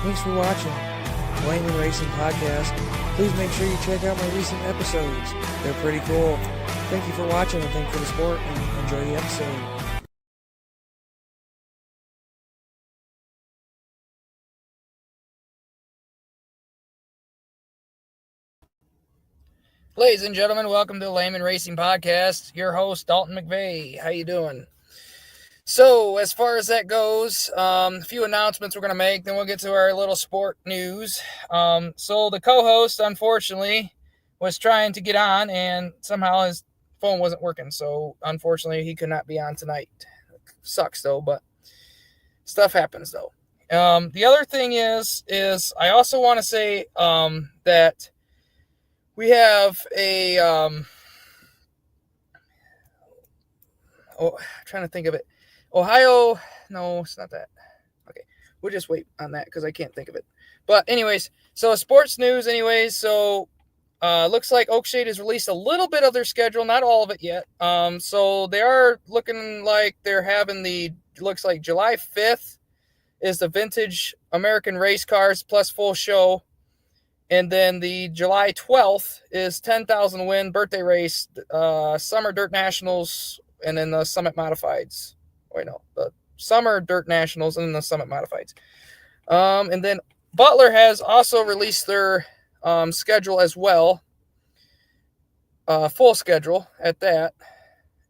Thanks for watching Layman Racing Podcast. Please make sure you check out my recent episodes. They're pretty cool. Thank you for watching and thank you for the support and enjoy the episode. Ladies and gentlemen, welcome to the Layman Racing Podcast. Your host, Dalton McVeigh. How you doing? So, as far as that goes, a few announcements we're going to make, then we'll get to our little sport news. So, the co-host, unfortunately, was trying to get on, and somehow his phone wasn't working. So, unfortunately, he could not be on tonight. Sucks, though, but stuff happens, though. The other thing is I also want to say that we have a... I'm trying to think of it. Ohio, no, it's not that. Okay, we'll just wait on that because I can't think of it. But anyways, so sports news anyways. So looks like Oakshade has released a little bit of their schedule, not all of it yet. So they are looking like they're having looks like July 5th is the Vintage American Race Cars plus full show. And then the July 12th is 10,000 win birthday race, Summer Dirt Nationals, and then the Summit Modifieds. Wait, no, the Summer Dirt Nationals and then the Summit Modifieds. And then Butler has also released their schedule as well, full schedule at that.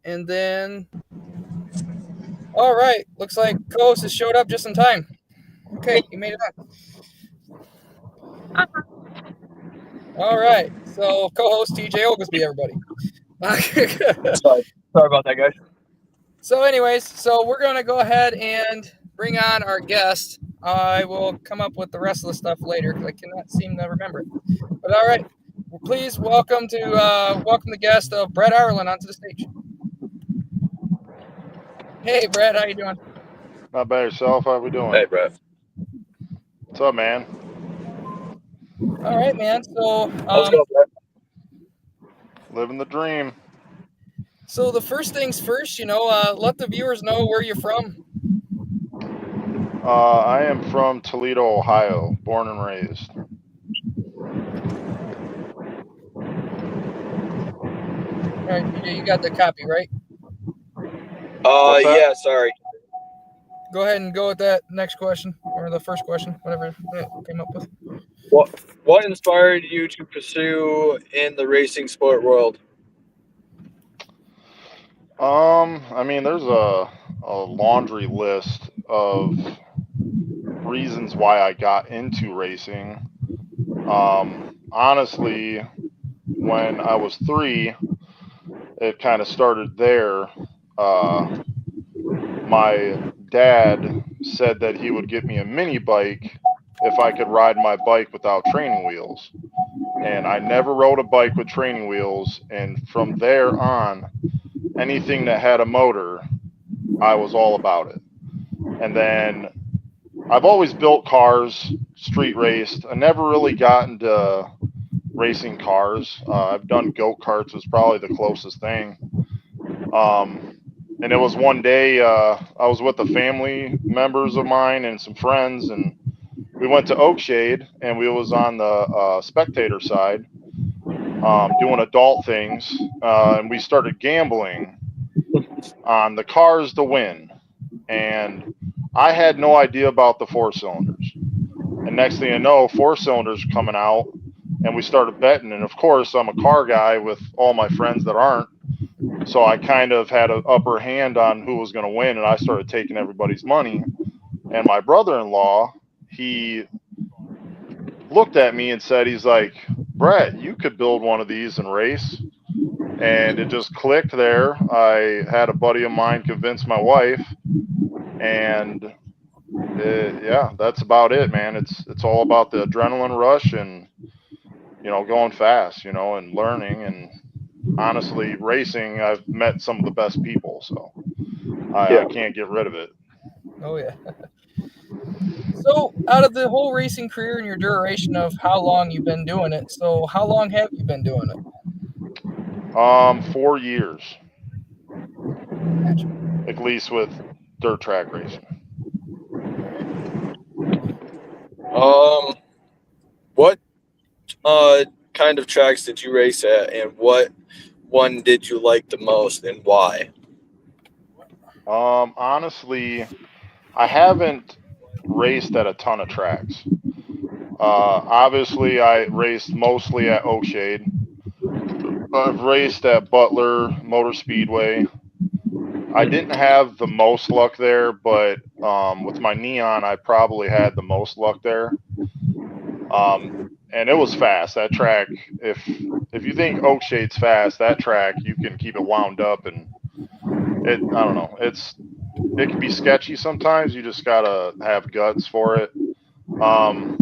And then, all right, looks like co-host has showed up just in time. Okay, you made it on. All right, so co-host TJ Oglesby, everybody. Sorry about that, guys. So anyways, so we're going to go ahead and bring on our guest. I will come up with the rest of the stuff later because I cannot seem to remember it. But all right, please welcome the guest of Brett Ireland onto the stage. Hey, Brett, how you doing? Not bad yourself. How we doing? Hey, Brett. What's up, man? All right, man. So How's it going, Brett? Living the dream. So the first things first, let the viewers know where you're from. I am from Toledo, Ohio, born and raised. All right, you got the copy, right? Yeah, sorry. Go ahead and go with that next question, or the first question, whatever you came up with. What inspired you to pursue in the racing sport world? I mean, there's a laundry list of reasons why I got into racing. Honestly, when I was 3, it kind of started there. My dad said that he would get me a mini bike if I could ride my bike without training wheels. And I never rode a bike with training wheels. And from there on, anything that had a motor, I was all about it. And then I've always built cars, street raced. I never really got into racing cars. I've done go-karts, was probably the closest thing. And it was one day I was with the family members of mine and some friends, and we went to Oakshade, and we was on the spectator side doing adult things, and we started gambling on the cars to win. And I had no idea about the 4-cylinders. And next thing you know, 4-cylinders coming out, and we started betting. And of course, I'm a car guy with all my friends that aren't. So I kind of had an upper hand on who was going to win, and I started taking everybody's money. And my brother-in-law, he looked at me and said, he's like, Brett, you could build one of these and race. And it just clicked there. I had a buddy of mine convince my wife, and yeah, that's about it, man. It's all about the adrenaline rush and, going fast, and learning. And honestly, racing, I've met some of the best people, so I can't get rid of it. Oh, yeah. So, out of the whole racing career and your duration of how long you've been doing it, so how long have you been doing it? 4 years. Gotcha. At least with dirt track racing. What kind of tracks did you race at, and what one did you like the most, and why? Honestly, I haven't raced at a ton of tracks. Obviously, I raced mostly at Oakshade. I've raced at Butler Motor Speedway. I didn't have the most luck there, but with my Neon, I probably had the most luck there. And it was fast. That track, if you think Oakshade's fast, that track you can keep it wound up, and I don't know. It can be sketchy sometimes. You just gotta have guts for it. Um,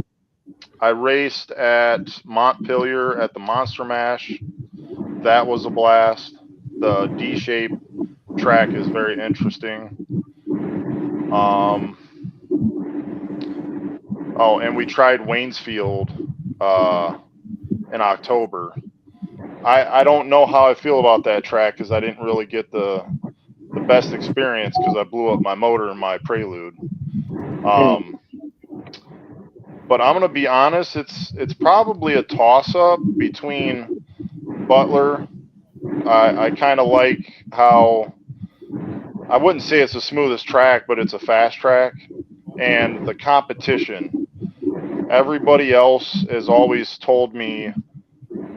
I raced at Montpelier at the Monster Mash. That was a blast. The D shape track is very interesting. Um, oh, and we tried Waynesfield in October. I don't know how I feel about that track because I didn't really get the best experience because I blew up my motor in my Prelude. But I'm gonna be honest, it's probably a toss up between Butler. I kind of like how I wouldn't say it's the smoothest track, but it's a fast track, and the competition. Everybody else has always told me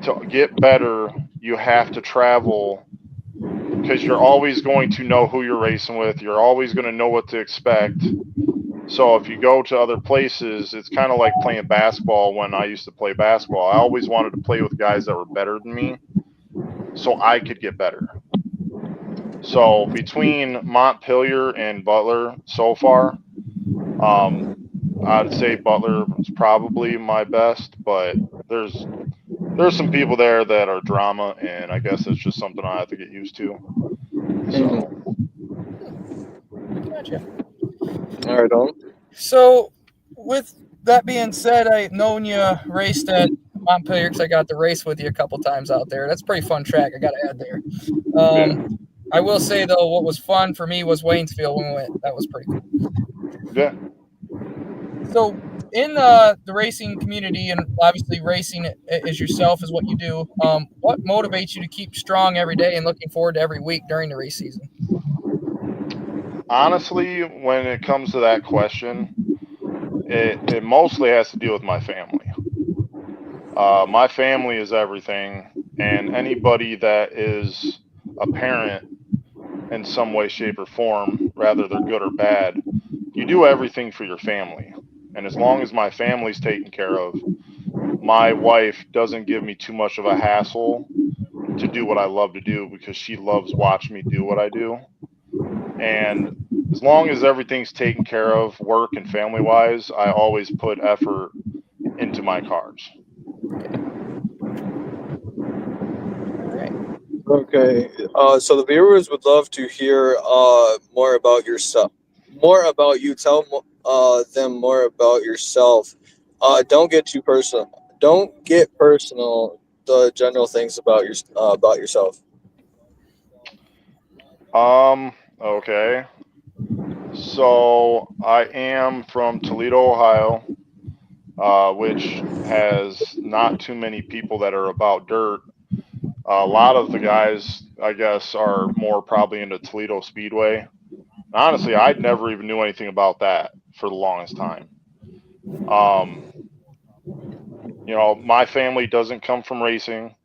to get better, you have to travel because you're always going to know who you're racing with. You're always going to know what to expect. So if you go to other places, it's kind of like playing basketball when I used to play basketball. I always wanted to play with guys that were better than me so I could get better. So between Montpelier and Butler so far, I'd say Butler is probably my best, but there's some people there that are drama, and I guess it's just something I have to get used to. So. Gotcha. All right, on. So, with that being said, I've known you raced at Montpelier because I got to race with you a couple times out there. That's a pretty fun track. I got to add there. Yeah. I will say though, what was fun for me was Waynesfield when we went. That was pretty cool. Yeah. So, in the racing community, and obviously racing as yourself is what you do. What motivates you to keep strong every day and looking forward to every week during the race season? Honestly, when it comes to that question, it mostly has to deal with my family. My family is everything, and anybody that is a parent in some way, shape, or form, rather they're good or bad, you do everything for your family. And as long as my family's taken care of, my wife doesn't give me too much of a hassle to do what I love to do because she loves watching me do what I do. And as long as everything's taken care of, work and family wise, I always put effort into my cars. All right. Okay. So the viewers would love to hear more about yourself, more about you. Tell them more about yourself. Don't get too personal. Don't get personal. The general things about yourself. Okay. So I am from Toledo, Ohio, which has not too many people that are about dirt. A lot of the guys, I guess, are more probably into Toledo Speedway. Honestly, I never even knew anything about that for the longest time. Um, my family doesn't come from racing.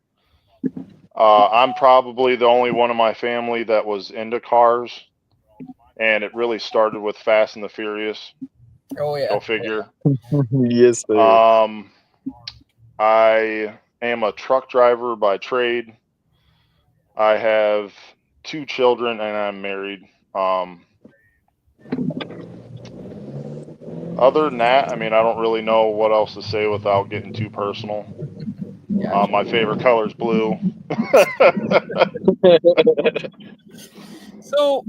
I'm probably the only one in my family that was into cars, and it really started with Fast and the Furious. Oh yeah. Go figure. Yes, sir. Um, I am a truck driver by trade. I have 2 children, and I'm married. Other than that, I mean, I don't really know what else to say without getting too personal. Gotcha. My favorite color is blue. So,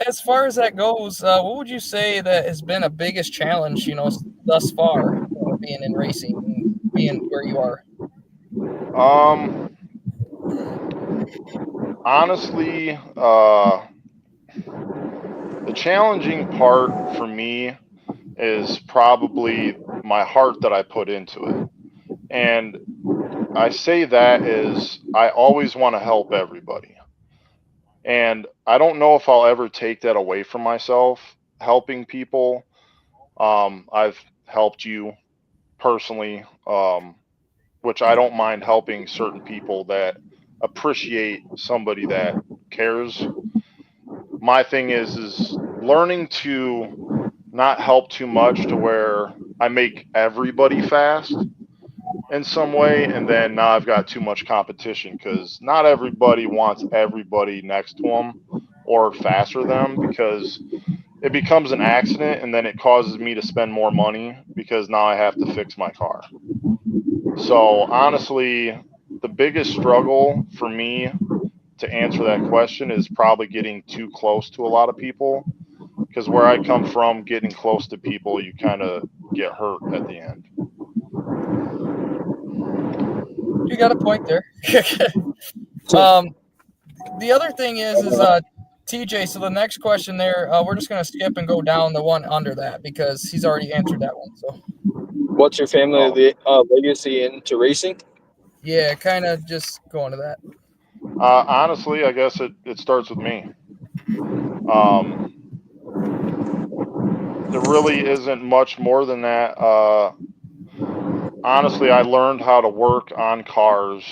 as far as that goes, what would you say that has been a biggest challenge, thus far, being in racing and being where you are? Honestly, the challenging part for me is probably my heart that I put into it. And I say that is I always want to help everybody. And I don't know if I'll ever take that away from myself, helping people. I've helped you personally, which I don't mind helping certain people that appreciate somebody that cares. My thing is learning to not help too much to where I make everybody fast in some way, and then now I've got too much competition because not everybody wants everybody next to them or faster than them, because it becomes an accident and then it causes me to spend more money because now I have to fix my car. So honestly, the biggest struggle for me to answer that question is probably getting too close to a lot of people, because where I come from, getting close to people, you kind of get hurt at the end. You got a point there. The other thing is TJ. So the next question there, we're just gonna skip and go down the one under that because he's already answered that one. So What's your family legacy into racing? yeah, kind of just going to that. Honestly, I guess it starts with me. Um, there really isn't much more than that. Honestly, I learned how to work on cars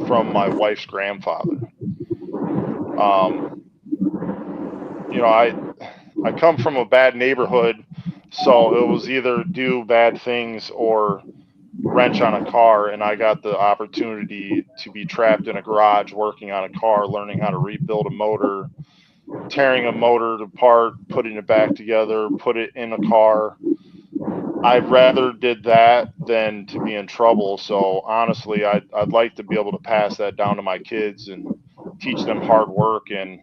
from my wife's grandfather. Um, I come from a bad neighborhood, so it was either do bad things or wrench on a car, and I got the opportunity to be trapped in a garage working on a car, learning how to rebuild a motor, tearing a motor apart, putting it back together, put it in a car. I rather did that than to be in trouble. So honestly, I'd like to be able to pass that down to my kids and teach them hard work. And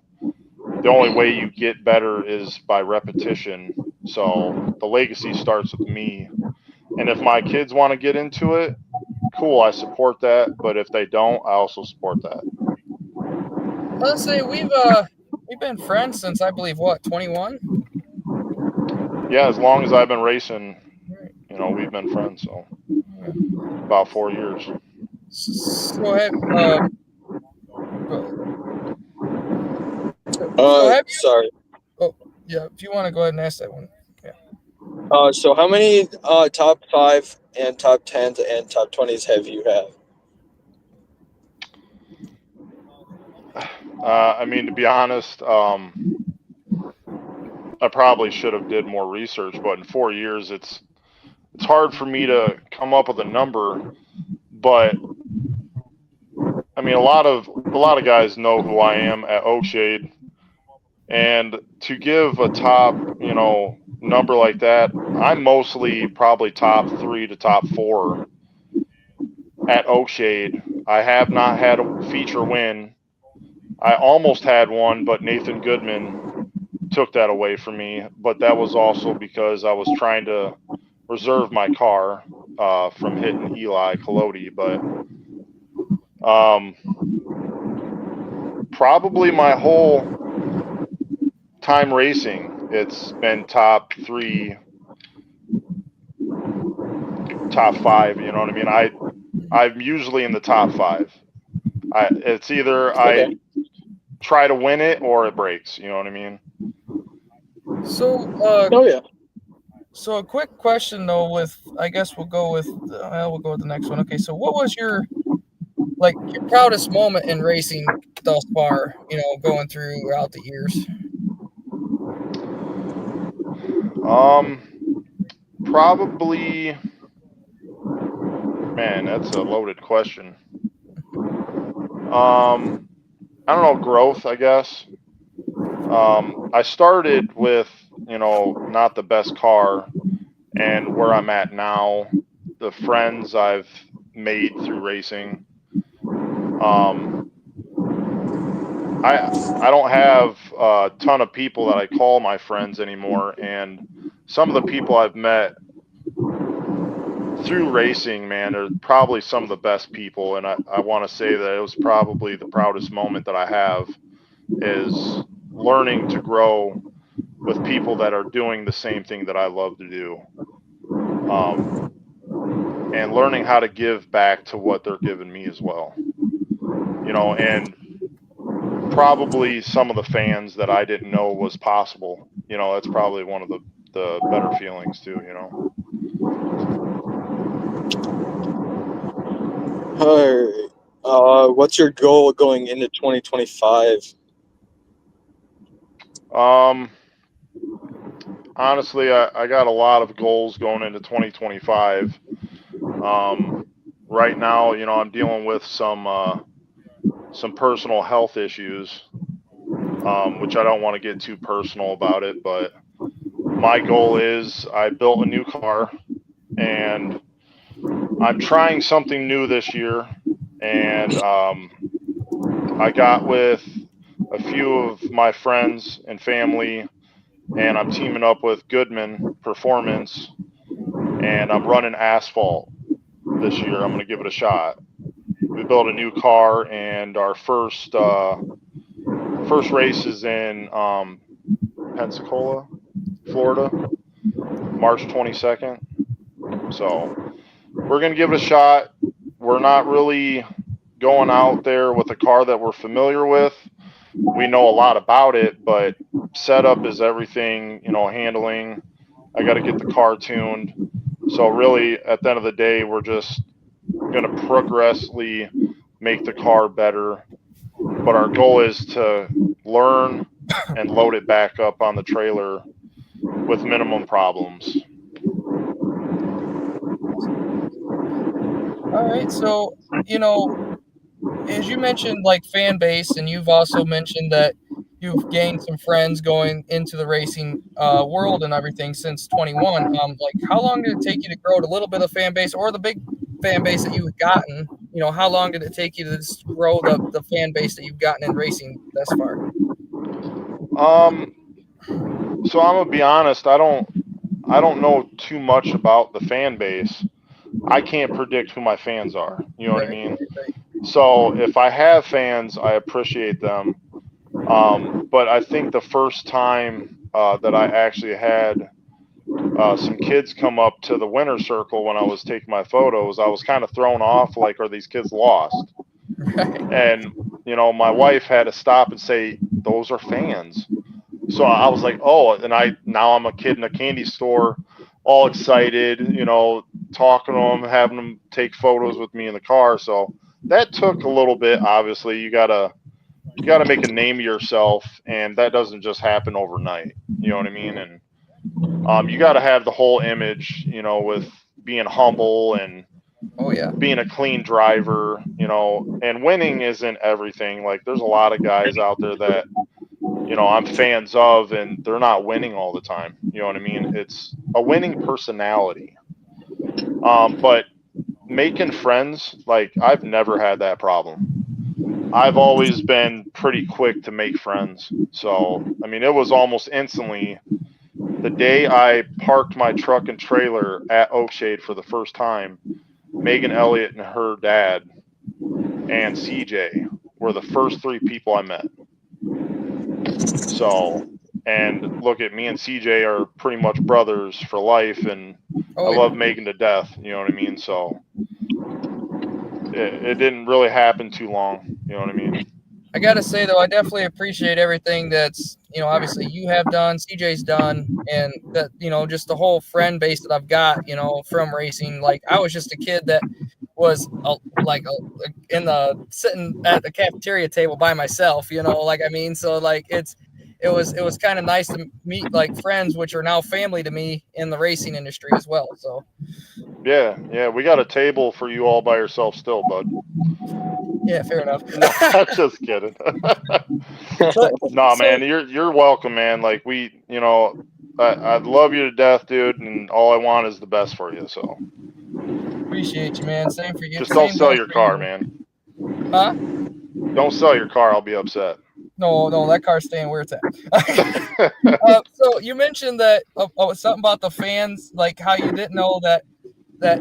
the only way you get better is by repetition. So the legacy starts with me. And if my kids want to get into it, cool, I support that. But if they don't, I also support that. Let's say we've been friends since I believe what 21. Yeah, as long as I've been racing, we've been friends. So about 4 years. So have so have you? Sorry. Oh yeah, if you want to go ahead and ask that one. Yeah. So how many top 5 and top 10s and top 20s have you had? I mean, to be honest, I probably should have did more research, but in 4 years, it's hard for me to come up with a number. But I mean, a lot of guys know who I am at Oakshade, and to give a top, number like that, I'm mostly probably top 3 to top 4 at Oakshade. I have not had a feature win. I almost had one, but Nathan Goodman took that away from me. But that was also because I was trying to reserve my car from hitting Eli Collodi. But probably my whole time racing, it's been top 3, top 5. You know what I mean? I'm usually in the top 5. It's either I try to win it or it breaks. You know what I mean? So Oh yeah. So a quick question though, I guess we'll go with the next one. Okay, so what was your proudest moment in racing thus far? Going throughout the years. Probably, man, that's a loaded question. I don't know, growth, I guess. I started with, not the best car, and where I'm at now, the friends I've made through racing. I don't have a ton of people that I call my friends anymore, and some of the people I've met through racing, man, are probably some of the best people, and I want to say that it was probably the proudest moment that I have is learning to grow with people that are doing the same thing that I love to do. and learning how to give back to what they're giving me as well. And probably some of the fans that I didn't know was possible. That's probably one of the better feelings too. All right. What's your goal going into 2025? Honestly, I got a lot of goals going into 2025. Right now, I'm dealing with some personal health issues, which I don't want to get too personal about it, but my goal is I built a new car and I'm trying something new this year. And I got with a few of my friends and family, and I'm teaming up with Goodman Performance, and I'm running asphalt this year. I'm going to give it a shot. We built a new car, and our first race is in Pensacola, Florida, March 22nd. So we're going to give it a shot. We're not really going out there with a car that we're familiar with. We know a lot about it, but setup is everything, handling. I got to get the car tuned. So really, at the end of the day, we're just going to progressively make the car better. But our goal is to learn and load it back up on the trailer with minimum problems. All right, so as you mentioned, like fan base, and you've also mentioned that you've gained some friends going into the racing world and everything since 21. Like, how long did it take you to grow a little bit of fan base, or the big fan base that you've gotten? How long did it take you to just grow the fan base that you've gotten in racing thus far? So I'm gonna be honest. I don't know too much about the fan base. I can't predict who my fans are. You know what I mean? Right. So if I have fans, I appreciate them. But I think the first time that I actually had some kids come up to the winner's circle when I was taking my photos, I was kind of thrown off. Like, are these kids lost? Right. And my wife had to stop and say, "Those are fans." So I was like, "Oh!" And now I'm a kid in a candy store, all excited, talking to them, having them take photos with me in the car. So that took a little bit. Obviously, you gotta make a name of yourself, and that doesn't just happen overnight. You know what I mean? And you got to have the whole image, with being humble and Oh yeah. being a clean driver, and winning isn't everything. Like, there's a lot of guys out there that, I'm fans of, and they're not winning all the time. You know what I mean? It's a winning personality. But making friends, like, I've never had that problem. I've always been pretty quick to make friends. So, I mean, it was almost instantly the day I parked my truck and trailer at Oakshade for the first time. Megan Elliott and her dad and CJ were the first three people I met. So, and look, at me and CJ are pretty much brothers for life, and I love Megan to death. You know what I mean? So it didn't really happen too long. You know what I mean? I gotta say though, I definitely appreciate everything that's obviously you have done, CJ's done, and that just the whole friend base that I've got from racing. Like, I was just a kid that was in the sitting at the cafeteria table by myself. Like, I mean, so like it was kind of nice to meet like friends, which are now family to me in the racing industry as well. So yeah, we got a table for you all by yourself still, bud. yeah, fair enough. No, I'm just kidding. No, man, you're welcome, man. Like, I love you to death, dude, and all I want is the best for you. So appreciate you, man. Same for you. just don't Same sell goes your for car, you. man. Huh? Don't sell your car. I'll be upset. No, that car's staying where it's at. So you mentioned that something about the fans, like how you didn't know that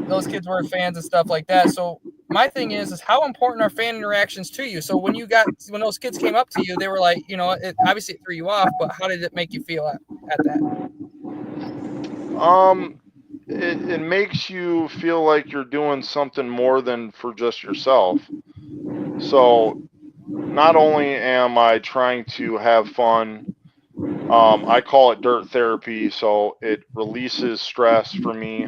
those kids were fans and stuff like that. So my thing is how important are fan interactions to you? So when those kids came up to you, they were like, obviously it threw you off, but how did it make you feel at that? it makes you feel like you're doing something more than for just yourself. So not only am I trying to have fun, I call it dirt therapy, so it releases stress for me,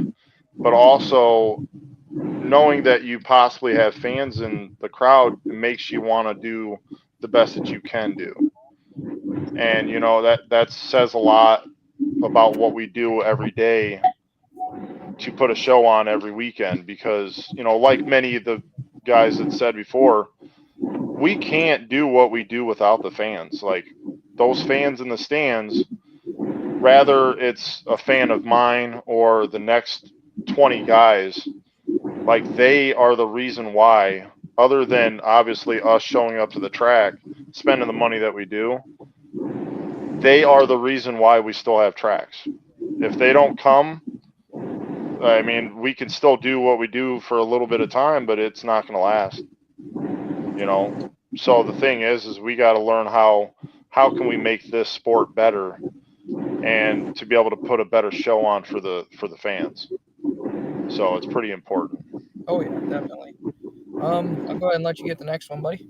but also knowing that you possibly have fans in the crowd makes you want to do the best that you can do. And that says a lot about what we do every day to put a show on every weekend, because like many of the guys that said before, we can't do what we do without the fans. Like those fans in the stands, rather it's a fan of mine or the next 20 guys, like they are the reason why, other than obviously us showing up to the track, spending the money that we do, they are the reason why we still have tracks. If they don't come, I mean, we can still do what we do for a little bit of time, but it's not going to last, you know. So the thing is we got to learn how can we make this sport better and to be able to put a better show on for the fans. So it's pretty important. Oh yeah, definitely. I'll go ahead and let you get the next one, buddy.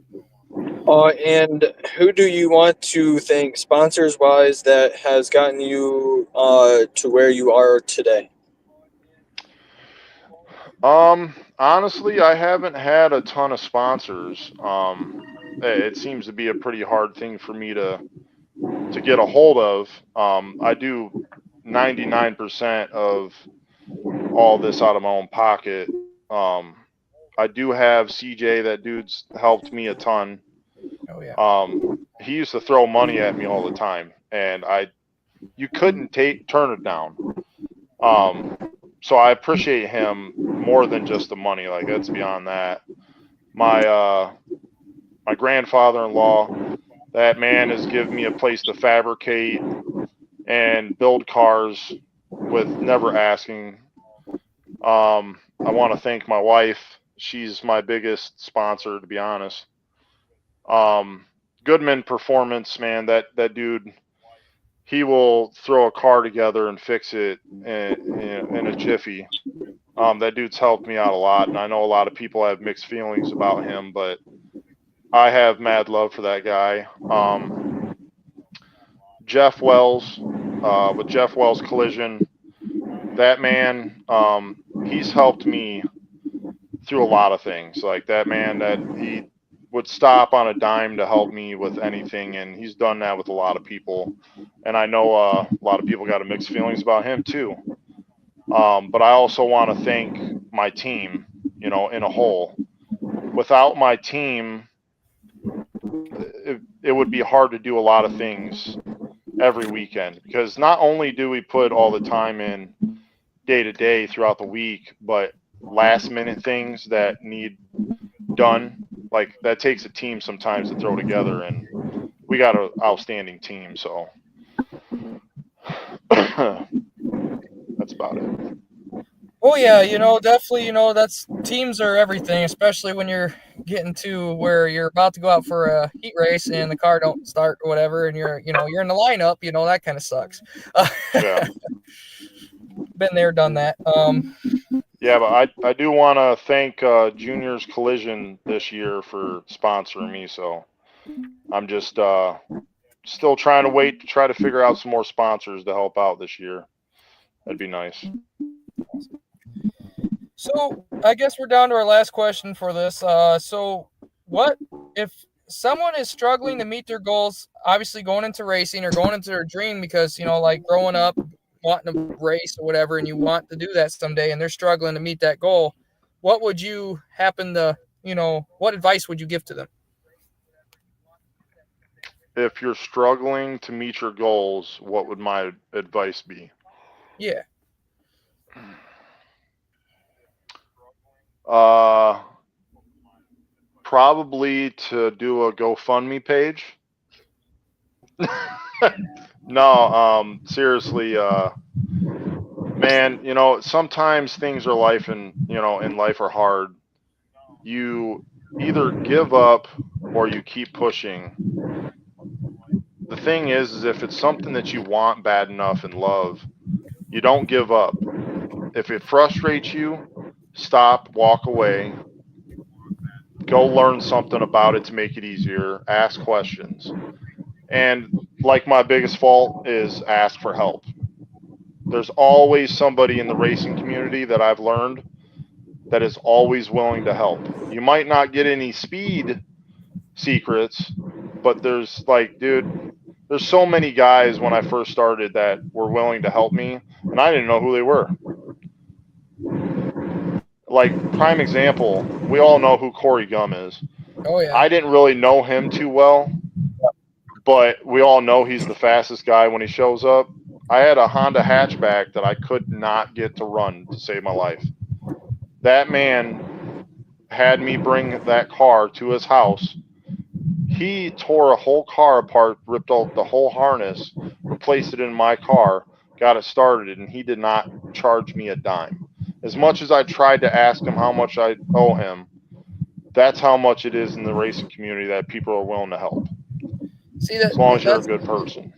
And who do you want to thank, sponsors wise, that has gotten you to where you are today? Honestly, I haven't had a ton of sponsors. It seems to be a pretty hard thing for me to get a hold of. I do 99% of all this out of my own pocket. Um, I do have CJ. That dude's helped me a ton. Oh yeah. He used to throw money at me all the time, and you couldn't turn it down. Um, so I appreciate him more than just the money. Like that's beyond that. My grandfather-in-law, that man has given me a place to fabricate and build cars with never asking. I want to thank my wife. She's my biggest sponsor, to be honest. Goodman Performance, man, that dude, he will throw a car together and fix it in a jiffy. That dude's helped me out a lot, and I know a lot of people have mixed feelings about him, but I have mad love for that guy. Jeff Wells, with Jeff Wells Collision, that man, he's helped me through a lot of things. Like that man, that he would stop on a dime to help me with anything, and he's done that with a lot of people. And I know a lot of people got mixed feelings about him too. But I also want to thank my team, in a whole. Without my team, it would be hard to do a lot of things every weekend, because not only do we put all the time in day to day throughout the week, but last minute things that need done, like that takes a team sometimes to throw together, and we got an outstanding team. So that's about it. Oh yeah, definitely, that's teams are everything, especially when you're getting to where you're about to go out for a heat race and the car don't start or whatever, and you're in the lineup, that kind of sucks. Yeah. Been there, done that. Yeah, but I do want to thank Junior's Collision this year for sponsoring me. So I'm just still trying to wait to try to figure out some more sponsors to help out this year. That'd be nice. So I guess we're down to our last question for this. So what if someone is struggling to meet their goals, obviously going into racing or going into their dream because, like growing up, wanting to race or whatever, and you want to do that someday and they're struggling to meet that goal, what would you happen to, what advice would you give to them? If you're struggling to meet your goals, what would my advice be? Yeah. Uh, Probably to do a GoFundMe page. No, seriously, man, sometimes things are life, and in life are hard. You either give up or you keep pushing. The thing is if it's something that you want bad enough and love, you don't give up. If it frustrates you, stop, walk away, go learn something about it to make it easier, ask questions. And like my biggest fault is ask for help. There's always somebody in the racing community that I've learned that is always willing to help. You might not get any speed secrets, but there's like, dude, there's so many guys when I first started that were willing to help me, and I didn't know who they were. Like, prime example, we all know who Corey Gum is. Oh yeah. I didn't really know him too well, but we all know he's the fastest guy when he shows up. I had a Honda hatchback that I could not get to run to save my life. That man had me bring that car to his house. He tore a whole car apart, ripped out the whole harness, replaced it in my car, got it started, and he did not charge me a dime. As much as I tried to ask him how much I owe him, that's how much it is in the racing community that people are willing to help. See As long as you're a that's good person.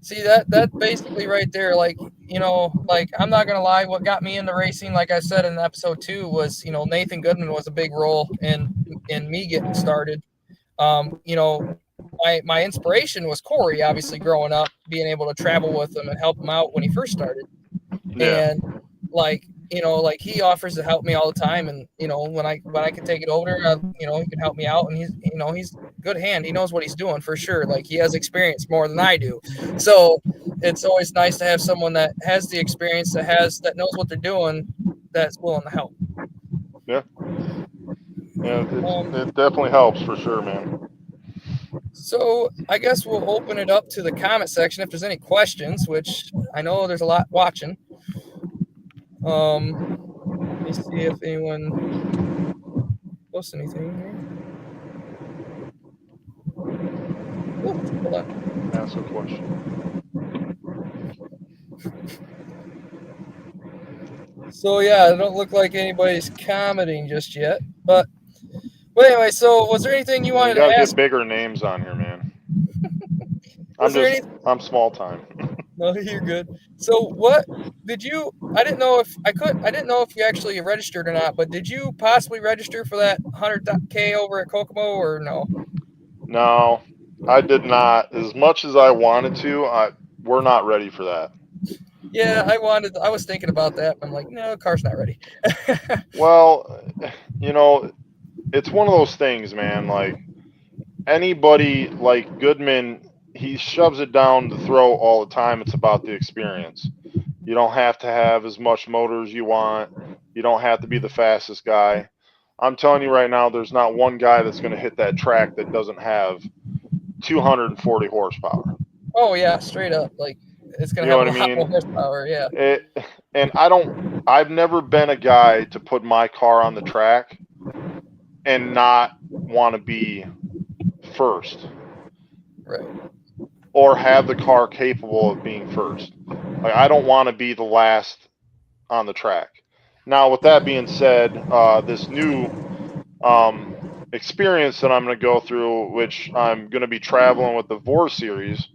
See that basically right there, like, like, I'm not gonna lie, what got me into racing, like I said in episode 2, was, Nathan Goodman was a big role in me getting started. My inspiration was Corey, obviously, growing up, being able to travel with him and help him out when he first started. Yeah. And like, like, he offers to help me all the time, and when I can take it over, he can help me out, and he's good hand. He knows what he's doing for sure. Like, he has experience more than I do, so it's always nice to have someone that has the experience, that knows what they're doing, that's willing to help. Yeah. Yeah, Um, it definitely helps for sure, man. So I guess we'll open it up to the comment section if there's any questions, which I know there's a lot watching. Let me see if anyone posts anything here. Oh, hold on. Ask a question. So yeah, it don't look like anybody's commenting just yet. But anyway, so was there anything you You wanted gotta to get ask? bigger names on here, man. Was there any? I'm small time. No, you're good. So what did you? I didn't know if I could. I didn't know if you actually registered or not. But did you possibly register for that 100K over at Kokomo or no? No, I did not. As much as I wanted to, we're not ready for that. Yeah, I was thinking about that. I'm like, no, car's not ready. Well, you know, it's one of those things, man. Like anybody like Goodman, he shoves it down the throat all the time. It's about the experience. You don't have to have as much motor as you want. You don't have to be the fastest guy. I'm telling you right now, there's not one guy that's going to hit that track that doesn't have 240 horsepower. Oh yeah, straight up. Like, it's gonna You know have a what I lot more mean? horsepower. Yeah. It, and I've never been a guy to put my car on the track and not want to be first Right. or have the car capable of being first. Like, I don't want to be the last on the track. Now, with that being said, this new experience that I'm going to go through, which I'm going to be traveling with the VOR series,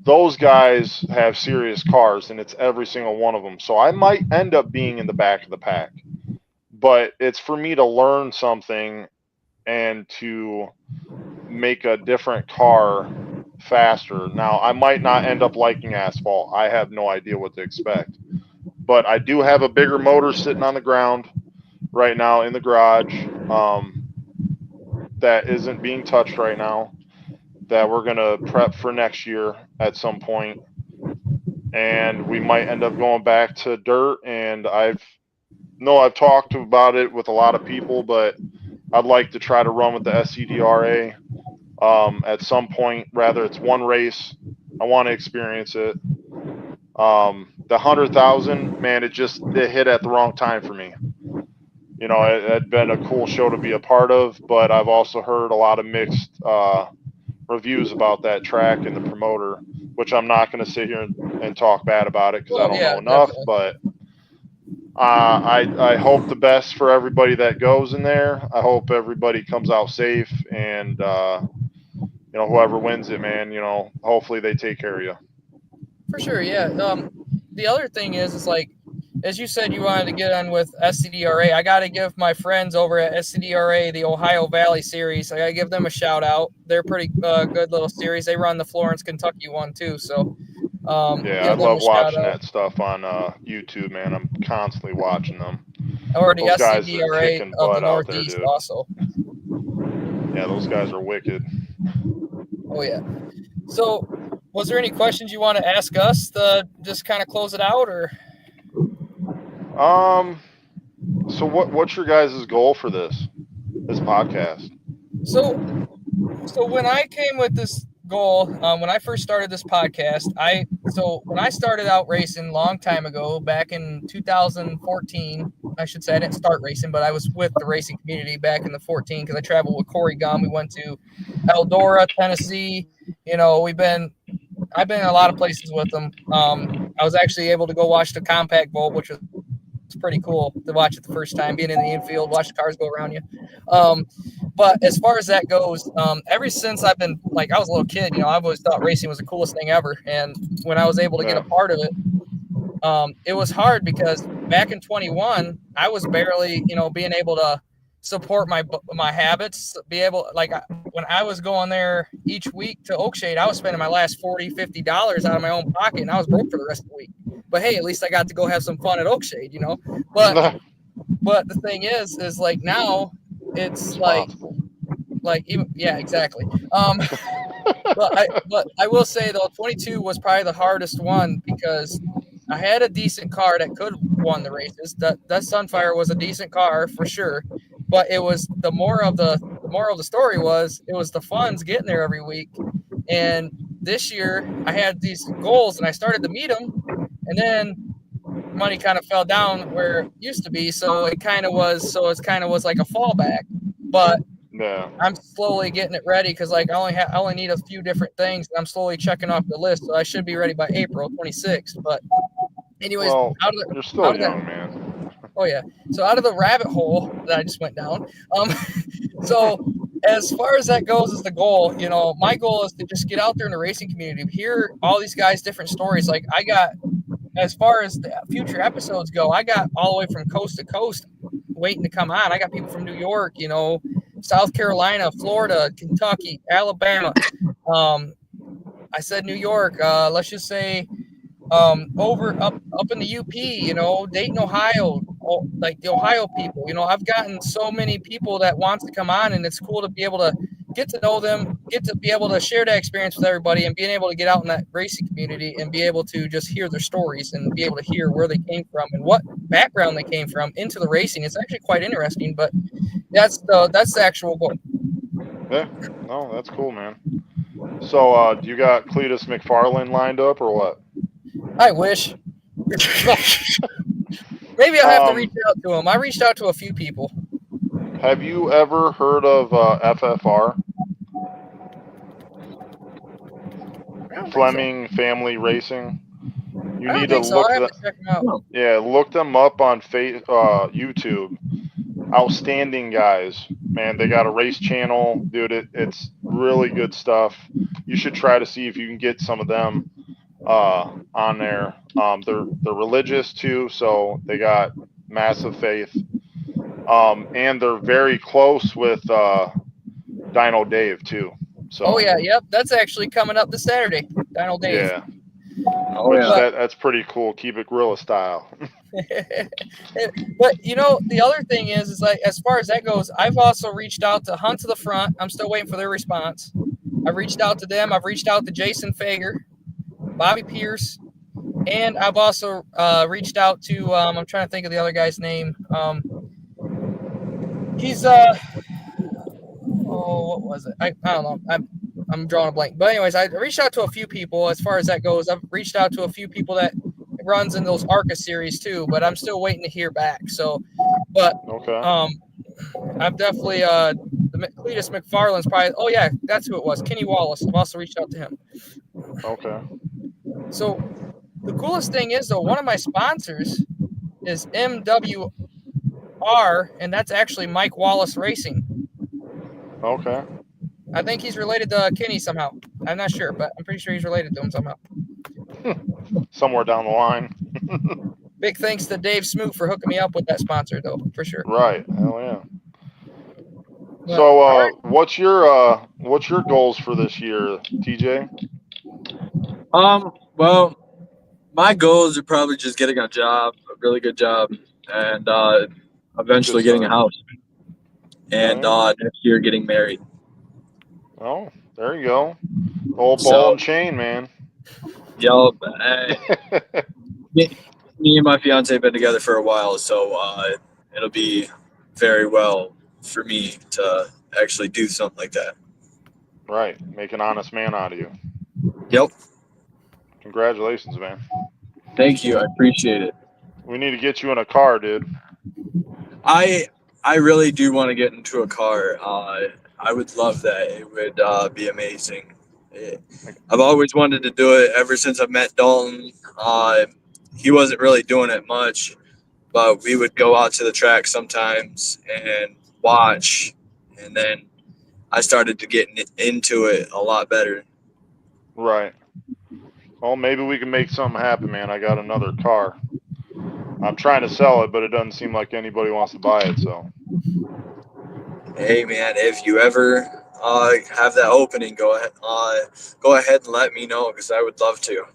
those guys have serious cars, and it's every single one of them. So I might end up being in the back of the pack, but it's for me to learn something and to make a different car faster. Now, I might not end up liking asphalt. I have no idea what to expect. But I do have a bigger motor sitting on the ground right now in the garage that isn't being touched right now, that we're going to prep for next year at some point. And we might end up going back to dirt. And I've talked about it with a lot of people, but I'd like to try to run with the SCDRA at some point. Rather, it's one race. I want to experience it. The 100,000, man, it hit at the wrong time for me. You know, it had been a cool show to be a part of, but I've also heard a lot of mixed reviews about that track and the promoter, which I'm not going to sit here and talk bad about it because I Well, don't yeah, know enough. definitely. But I hope the best for everybody that goes in there. I hope everybody comes out safe, and whoever wins it, man, hopefully they take care of you. For sure, yeah. The other thing is like, as you said, you wanted to get on with SCDRA. I got to give my friends over at SCDRA, the Ohio Valley series, I got to give them a shout out. They're pretty good little series. They run the Florence, Kentucky one too. So Yeah, I give them a love shout watching out. that stuff on YouTube, man. I'm constantly watching them. Or the Those guys are SCDRA kicking of the butt out there, Northeast dude. also. Yeah, those guys are wicked. Oh, yeah. So was there any questions you want to ask us to just kind of close it out, or? So what's your guys' goal for this podcast? So when I came with this goal, when I first started this podcast, when I started out racing long time ago, back in 2014, I should say I didn't start racing, but I was with the racing community back in the 14 because I traveled with Corey Gum. We went to Eldora, Tennessee. You know, I've been in a lot of places with them. I was actually able to go watch the compact bowl, which was pretty cool to watch it the first time, being in the infield, watch the cars go around you. But as far as that goes, ever since I've been like, I was a little kid, you know, I've always thought racing was the coolest thing ever. And when I was able to get a Yeah. part of it, it was hard because back in 21, I was barely, you know, being able to support my habits, be able, like, when I was going there each week to Oakshade, I was spending my last $40-$50 out of my own pocket, and I was broke for the rest of the week. But hey, at least I got to go have some fun at Oakshade, you know. But the thing is like now it's Responsible. like even yeah, exactly. But I will say though, 22 was probably the hardest one because I had a decent car that could won the races. That Sunfire was a decent car for sure, but it was the moral of the story was it was the funds getting there every week. And this year I had these goals and I started to meet them, and then money kind of fell down where it used to be. So it kind of was like a fallback. But Yeah. I'm slowly getting it ready because like I only need a few different things. And I'm slowly checking off the list, so I should be ready by April 26th. But anyways, Well, out you're of still that, young, man. oh yeah. So out of the rabbit hole that I just went down, so as far as that goes as the goal, you know, my goal is to just get out there in the racing community, hear all these guys' different stories. Like I got, as far as the future episodes go, I got all the way from coast to coast waiting to come on. I got people from New York, you know, South Carolina, Florida, Kentucky, Alabama. I said New York. Let's just say over up in the UP, you know, Dayton, Ohio, like the Ohio people. You know, I've gotten so many people that wants to come on, and it's cool to be able to get to know them, get to be able to share that experience with everybody, and being able to get out in that racing community and be able to just hear their stories and be able to hear where they came from and what background they came from into the racing. It's actually quite interesting, but that's the actual goal. Yeah. No, that's cool, man. So, do you got Cletus McFarland lined up or what? I wish. Maybe I'll have to reach out to him. I reached out to a few people. Have you ever heard of FFR? Fleming Family Racing. You I don't need to think so. look I have to check them out. yeah, look them up on YouTube. Outstanding guys, man. They got a race channel, dude. It's really good stuff. You should try to see if you can get some of them on there. They're religious too, so they got massive faith. And they're very close with Dino Dave too. So Oh yeah, yep. That's actually coming up this Saturday. Dino Dave. yeah. Oh Which yeah. that's pretty cool. Keep it gorilla style. But you know, the other thing is like as far as that goes, I've also reached out to Hunt to the Front. I'm still waiting for their response. I've reached out to them. I've reached out to Jason Fager, Bobby Pierce, and I've also reached out to I'm trying to think of the other guy's name. He's what was it? I don't know. I'm drawing a blank. But anyways, I reached out to a few people as far as that goes. I've reached out to a few people that runs in those ARCA series too, but I'm still waiting to hear back. So, but Okay. I'm definitely the Cletus McFarland's probably. Oh yeah, that's who it was. Kenny Wallace. I've also reached out to him. Okay. So the coolest thing is though, one of my sponsors is MWR, and that's actually Mike Wallace Racing. Okay. I think he's related to Kenny somehow. I'm not sure, but I'm pretty sure he's related to him somehow. Somewhere down the line. Big thanks to Dave Smoot for hooking me up with that sponsor, though, for sure. Right. Hell yeah. Well, So, what's your goals for this year, TJ? Well, my goals are probably just getting a job, a really good job, and eventually Good getting a start. house, and Yeah. next year getting married. Oh, there you go. Old ball So, and chain, man. yep. Me and my fiance have been together for a while, so it'll be very well for me to actually do something like that. Right. Make an honest man out of you. Yep. Congratulations, man. Thank you. I appreciate it. We need to get you in a car, dude. I really do want to get into a car. I would love that. It would be amazing. I've always wanted to do it ever since I met Dalton. He wasn't really doing it much, but we would go out to the track sometimes and watch, and then I started to get into it a lot better. Right. Well, maybe we can make something happen, man. I got another car. I'm trying to sell it, but it doesn't seem like anybody wants to buy it. So, Hey man, if you ever have that opening, go ahead and let me know because I would love to.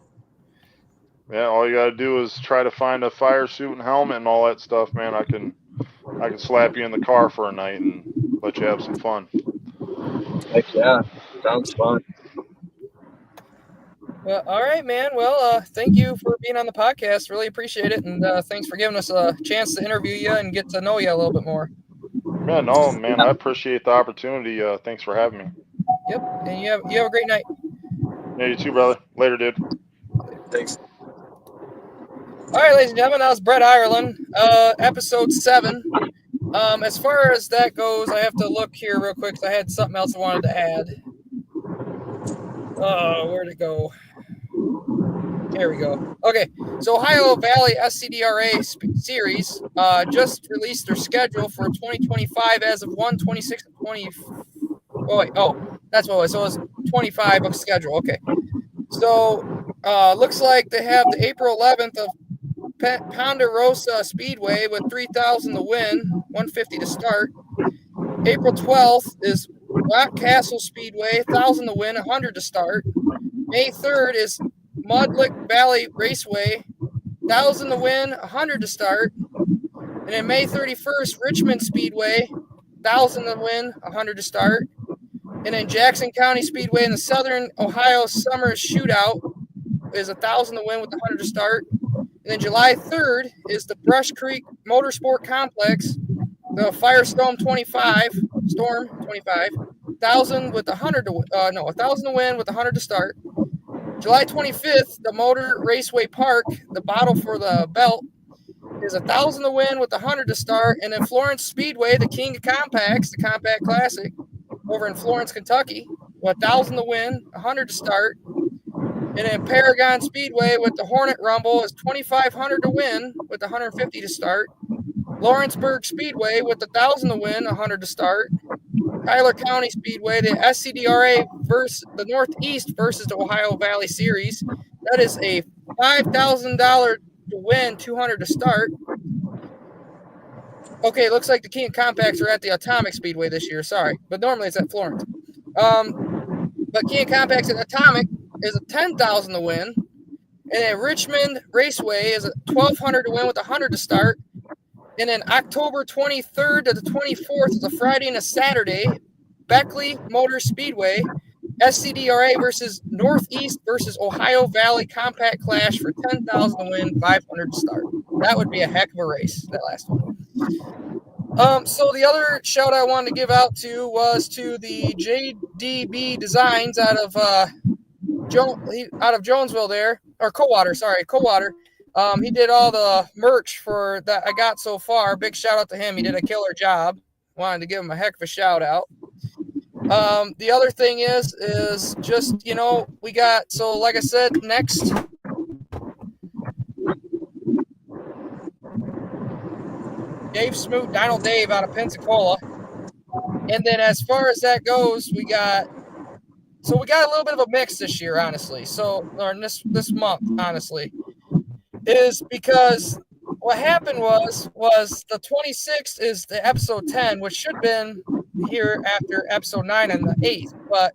yeah, all you got to do is try to find a fire suit and helmet and all that stuff, man. I can slap you in the car for a night and let you have some fun. Heck yeah, sounds fun. Well, all right, man. Well, thank you for being on the podcast. Really appreciate it, and thanks for giving us a chance to interview you and get to know you a little bit more. Yeah, no, man, I appreciate the opportunity. Thanks for having me. Yep, and you have a great night. Yeah, you too, brother. Later, dude. Thanks. All right, ladies and gentlemen, that was Brett Ireland, episode 7. As far as that goes, I have to look here real quick because I had something else I wanted to add. Where'd it go? Here we go. Okay, so Ohio Valley SCDRA series just released their schedule for 2025 as of 1/26/20. Oh wait, that's what it was. So it was 25 of schedule. Okay, so looks like they have the April 11th of Ponderosa Speedway with 3,000 to win, 150 to start. April 12th is Rock Castle Speedway, 1,000 to win, 100 to start. May 3rd is Mudlick Valley Raceway, 1,000 to win, 100 to start. And then May 31st, Richmond Speedway, 1,000 to win, 100 to start. And then Jackson County Speedway in the Southern Ohio Summer Shootout is 1,000 to win with 100 to start. And then July 3rd is the Brush Creek Motorsport Complex, the Firestorm 25, Storm 25, 1,000 with 100 to 1,000 to win with 100 to start. July 25th, the Motor Raceway Park, the battle for the belt, is 1,000 to win with 100 to start. And then Florence Speedway, the King of Compacts, the Compact Classic, over in Florence, Kentucky, 1,000 to win, 100 to start. And then Paragon Speedway with the Hornet Rumble is 2,500 to win with 150 to start. Lawrenceburg Speedway with 1,000 to win, 100 to start. Tyler County Speedway, the SCDRA versus the Northeast versus the Ohio Valley Series. That is a $5,000 to win, 200 to start. Okay, looks like the King of Compacts are at the Atomic Speedway this year. Sorry, but normally it's at Florence. But King of Compacts at Atomic is a 10,000 to win, and then Richmond Raceway is a 1,200 to win with 100 to start. And then October 23rd to the 24th is a Friday and a Saturday. Beckley Motor Speedway, SCDRA versus Northeast versus Ohio Valley Compact Clash for 10,000 to win, 500 to start. That would be a heck of a race, that last one. So the other shout I wanted to give out to was to the JDB Designs out of Jonesville there, or Coldwater. He did all the merch for that I got so far. Big shout out to him. He did a killer job. Wanted to give him a heck of a shout out. The other thing is just, we got, so like I said, next Dave Smoot, Dino Dave out of Pensacola. And then as far as that goes, we got a little bit of a mix this year, honestly. So, or this month, honestly, is because what happened was the 26th is the episode 10, which should have been here after episode 9 and the 8th, but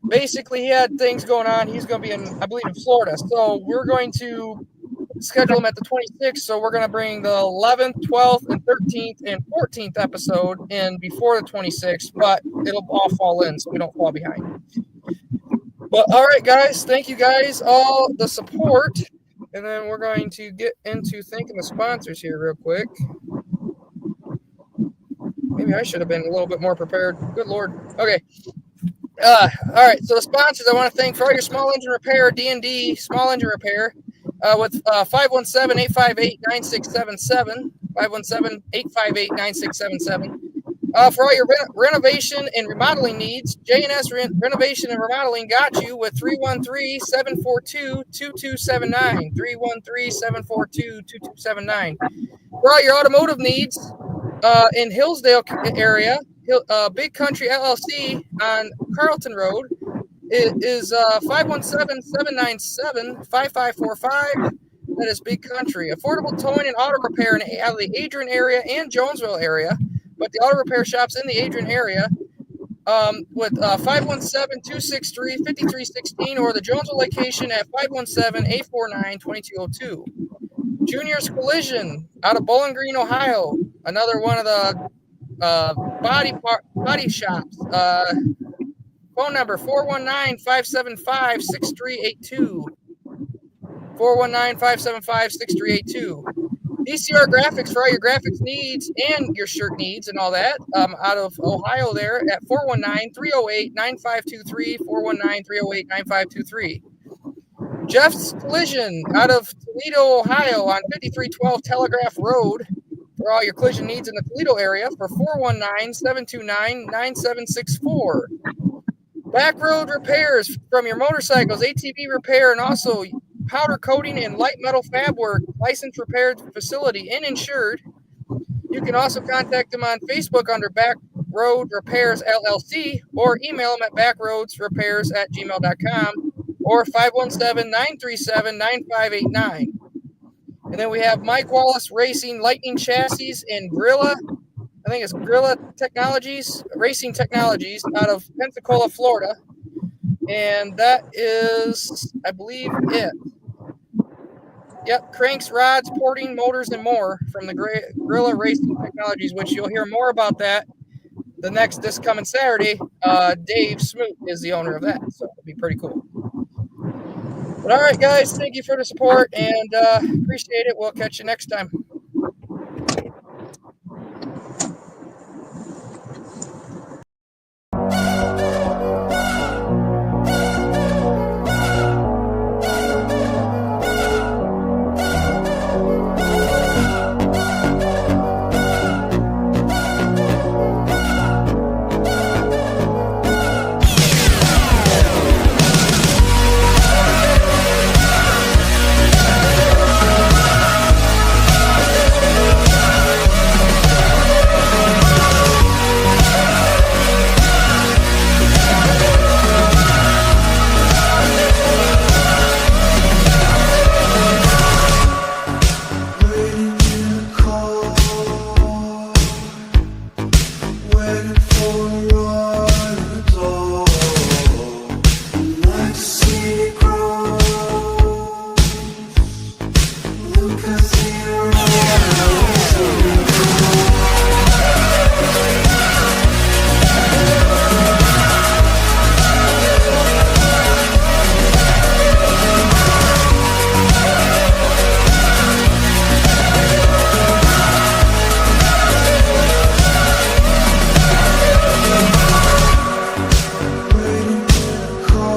basically he had things going on. He's going to be in, I believe, in Florida, so we're going to schedule him at the 26th. So we're going to bring the 11th, 12th, and 13th and 14th episode in before the 26th, but it'll all fall in so we don't fall behind. But all right, guys, thank you guys all the support. And then we're going to get into thanking the sponsors here real quick. Maybe I should have been a little bit more prepared. Good Lord. Okay. All right. So the sponsors I want to thank for all your small engine repair, D&D small engine repair, with 517-858-9677, 517-858-9677. For all your renovation and remodeling needs, J&S Renovation and Remodeling got you with 313-742-2279, 313-742-2279. For all your automotive needs in Hillsdale area, Big Country LLC on Carlton Road, it is 517-797-5545. That is Big Country. Affordable towing and auto repair in the Adrian area and Jonesville area, but the auto repair shops in the Adrian area with 517-263-5316 or the Jonesville location at 517-849-2202. Junior's Collision out of Bowling Green, Ohio. Another one of the body shops. Phone number 419-575-6382. 419-575-6382. DCR Graphics for all your graphics needs and your shirt needs and all that. Out of Ohio there at 419-308-9523, 419-308-9523. Jeff's Collision out of Toledo, Ohio on 5312 Telegraph Road for all your collision needs in the Toledo area for 419-729-9764. Backroad repairs from your motorcycles, ATV repair, and also powder coating and light metal fab work, licensed repair facility and insured. You can also contact them on Facebook under Backroad Repairs LLC or email them at backroadsrepairs@gmail.com or 517-937-9589. And then we have Mike Wallace Racing Lightning Chassis and Grilla. I think it's Grilla Technologies, Racing Technologies out of Pensacola, Florida. And that is, I believe, it. Yep, cranks, rods, porting, motors, and more from the Grilla Racing Technologies, which you'll hear more about that this coming Saturday. Dave Smoot is the owner of that, so it'll be pretty cool. But all right, guys, thank you for the support and appreciate it. We'll catch you next time. Waiting for a call.